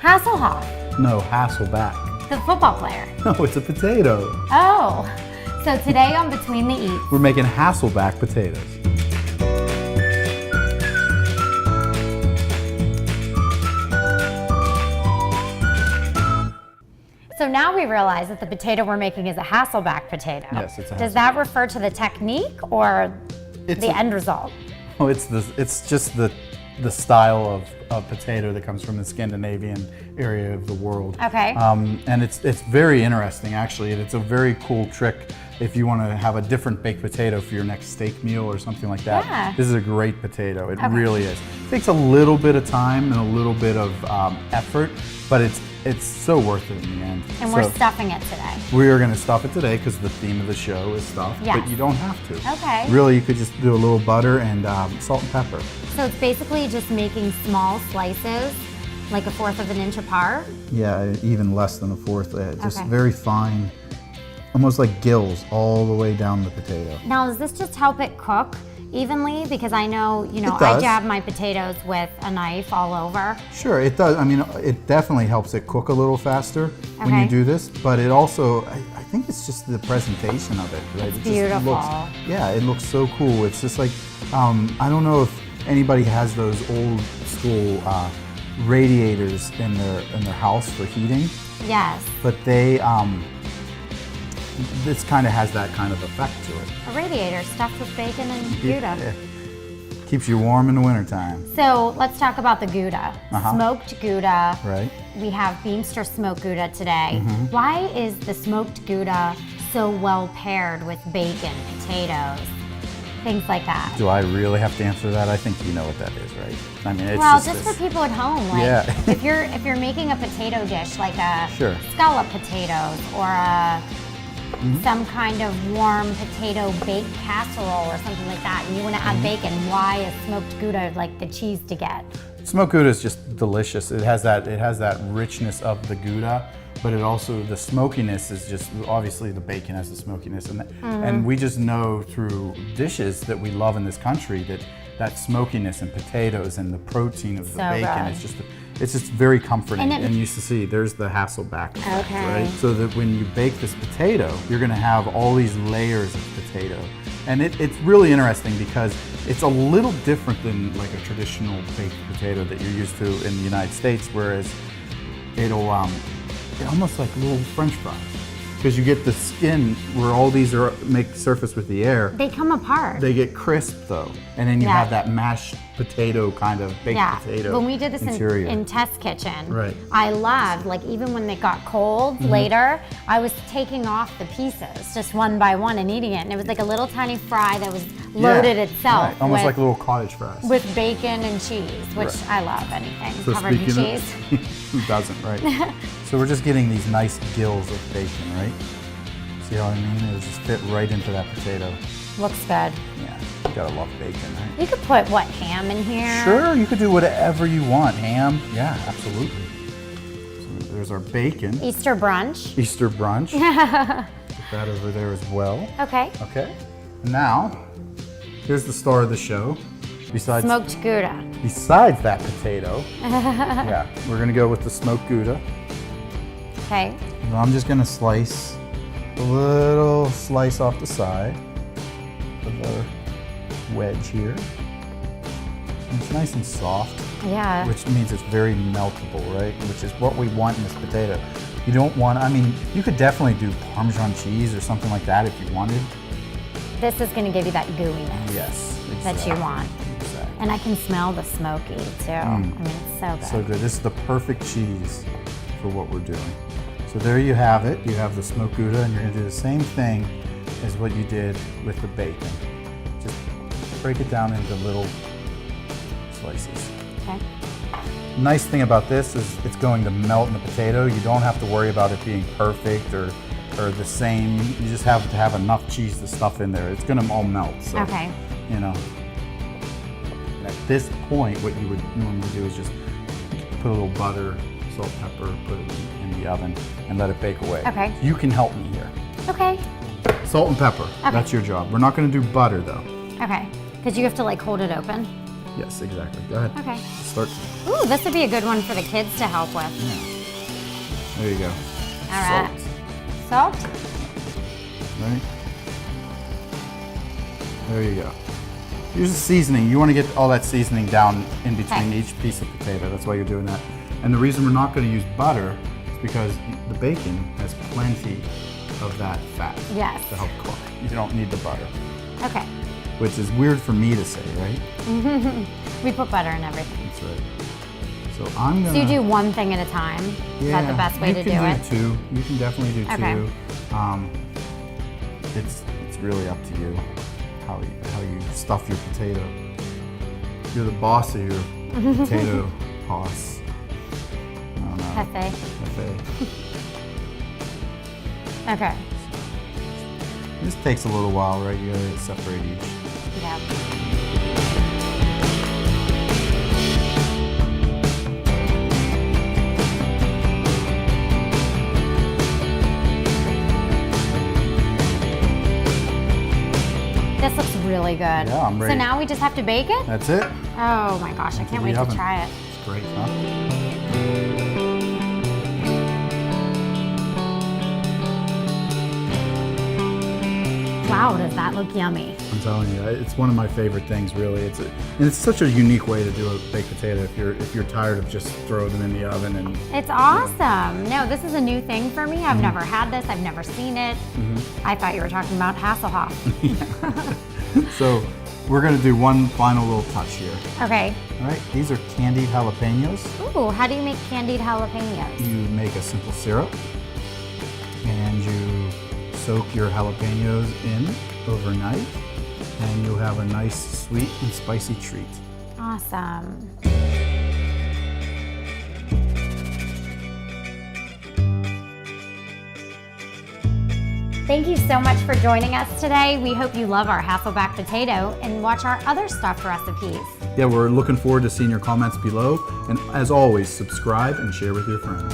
Hasselhoff, No, Hasselback. the football player. No, it's a potato. Oh, so today on Between the Eats, We're making Hasselback potatoes. so now we realize that the potato we're making is a Hasselback potato. Yes, it's a Does that refer to the technique or the end result? Oh, it's just the style of potato that comes from the Scandinavian area of the world. Okay. And it's very interesting actually. It's a very cool trick if you want to have a different baked potato for your next steak meal or something like that. Yeah. This is a great potato. It really is. It takes a little bit of time and a little bit of effort, but it's so worth it in the end. And we're stuffing it today. We are going to stuff it today because the theme of the show is stuff, Yes. but you don't have to. Okay. Really, you could just do a little butter and salt and pepper. So it's basically just making small slices, like 1/4 of an inch apart. Yeah, even less than 1/4. Just Okay. very fine, almost like gills all the way down the potato. Now, does this just help it cook evenly? Because I know, It I does. jab my potatoes with a knife all over. Sure, it does. I mean, it definitely helps it cook a little faster when you Okay. do this, but it also, I think it's just the presentation of it, right? It's it beautiful. It looks so cool. It's just like, I don't know if anybody has those old school radiators in their house for heating, Yes, but this kind of has that kind of effect to it. a radiator stuffed with bacon and Gouda. Yeah. Keeps you warm in the wintertime. So let's talk about the Gouda. Smoked Gouda. Right. We have Beamster smoked Gouda today. Mm-hmm. Why is the smoked Gouda so well paired with bacon, potatoes, things like that? Do I really have to answer that? I think you know what that is, right? I mean, it's Well, just just this. for people at home, like Yeah. if you're making a potato dish, like a Sure. scallop potatoes or some kind of warm potato baked casserole or something like that, and you want to add bacon, why is smoked Gouda like the cheese to get? Smoked Gouda is just delicious. It has that richness of the Gouda, but it also, the smokiness is just, obviously the bacon has the smokiness, and we just know through dishes that we love in this country that smokiness and potatoes and the protein of the So bacon good. it's just very comforting. And it- And you see, there's the Hasselback effect, Okay. right? So that when you bake this potato, you're gonna have all these layers of potato. And it's really interesting because it's a little different than like a traditional baked potato that you're used to in the United States, whereas it'll almost like little French fries. Because you get the skin where all these are make surface with the air. They come apart. They get crisp though, and then you Yeah. have that mashed potato kind of baked potato. When we did this interior. in Test Kitchen, Right. I loved, like even when they got cold later, I was taking off the pieces just one by one and eating it. And it was like a little tiny fry that was loaded itself Right. Almost with, like little cottage fries. with bacon and cheese, which Right. I love anything So covered in speaking cheese. of, who doesn't, right? So we're just getting these nice gills of bacon, right? See how I mean? It'll just fit right into that potato. Looks good. Yeah, you gotta love bacon, right? You could put, what, ham in here? Sure, you could do whatever you want. Ham, yeah, absolutely. So there's our bacon. Easter brunch. Easter brunch. Put that over there as well. Okay. Okay. Now, here's the star of the show. Besides Smoked Gouda. that potato, yeah, we're gonna go with the smoked Gouda. Okay. And I'm just gonna slice a little slice off the side of our wedge here. And it's nice and soft, Yeah. which means it's very meltable, right? Which is what we want in this potato. You don't want, I mean, you could definitely do Parmesan cheese or something like that if you wanted. This is going to give you that gooiness Yes, that you want. Exactly. And I can smell the smoky too. I mean, it's so good. So good. This is the perfect cheese for what we're doing. So there you have it. You have the smoked Gouda, and you're going to do the same thing as what you did with the bacon. Just break it down into little slices. Okay. Nice thing about this is it's going to melt in the potato. You don't have to worry about it being perfect or the same. You just have to have enough cheese to stuff in there. It's going to all melt. So, Okay. you know, at this point, what you would normally do is just put a little butter, salt, pepper, put it in the oven, and let it bake away. Okay. You can help me here. Okay. Salt and pepper. That's your job. We're not going to do butter though. Okay. Because you have to like hold it open. Yes, exactly. Go ahead. Okay. Start. Ooh, this would be a good one for the kids to help with. Yeah. There you go. All right. Salt. Salt. Right. There you go. Here's the seasoning. You want to get all that seasoning down in between each piece of potato. That's why you're doing that. And the reason we're not going to use butter is because the bacon has plenty of that fat Yes. to help cook. You don't need the butter. Okay. Which is weird for me to say, right? We put butter in everything. That's right. So I'm gonna. So you do one thing at a time? Is that the best way to do it? You can do two. You can definitely do Okay. two. It's really up to you how you stuff your potato. You're the boss of your potato boss. I don't know. Cafe. Okay. This takes a little while, right? You gotta separate each. Yeah. This looks really good. Yeah, I'm ready. So now we just have to bake it? That's it. Oh my gosh, I can't wait to try it. It's great, huh? Wow, does that look yummy? I'm telling you, it's one of my favorite things, really. And it's such a unique way to do a baked potato. If you're tired of just throwing them in the oven and. It's awesome. No, this is a new thing for me. I've never had this. I've never seen it. I thought you were talking about Hasselhoff. So we're gonna do one final little touch here. Okay. All right, these are candied jalapenos. Ooh, how do you make candied jalapenos? You make a simple syrup and you soak your jalapenos in overnight and you'll have a nice sweet and spicy treat. Awesome. Thank you so much for joining us today. We hope you love our Hasselback potato and watch our other stuffed recipes. Yeah, we're looking forward to seeing your comments below. And as always, subscribe and share with your friends.